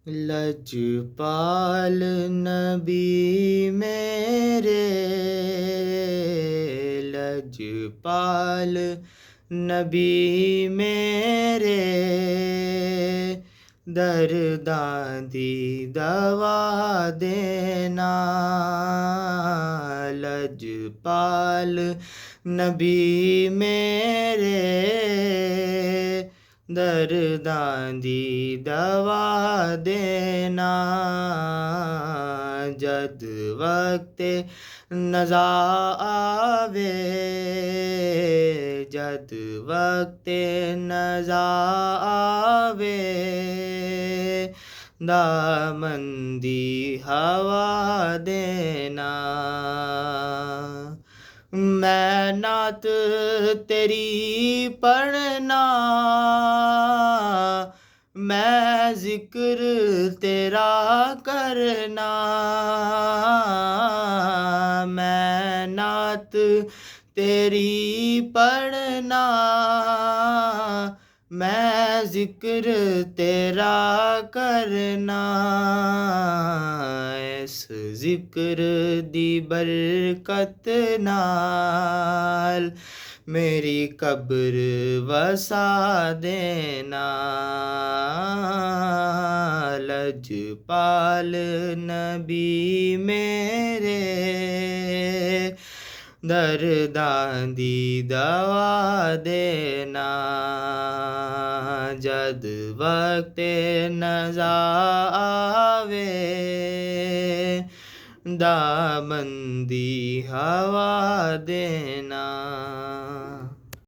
लजपाल नबी मेरे, लजपाल नबी मेरे, दर्दां दी दवा देना। लजपाल नबी मेरे, दर्दां दी दवा देना। जद वक्ते नज़ा आवे, जद वक्ते नज़ा आवे, दामन दी हवा देना। मैं नात तेरी पढ़ना, मैं जिक्र तेरा करना। मैं नात तेरी पढ़ना, मैं जिक्र तेरा करना। इस जिक्र दी बरकत नाल मेरी कब्र वसा देना। लजपाल नबी मेरे, दर्दां दी दवा देना। जद वक्ते नज़ा आवे, दामन दी हवा देना।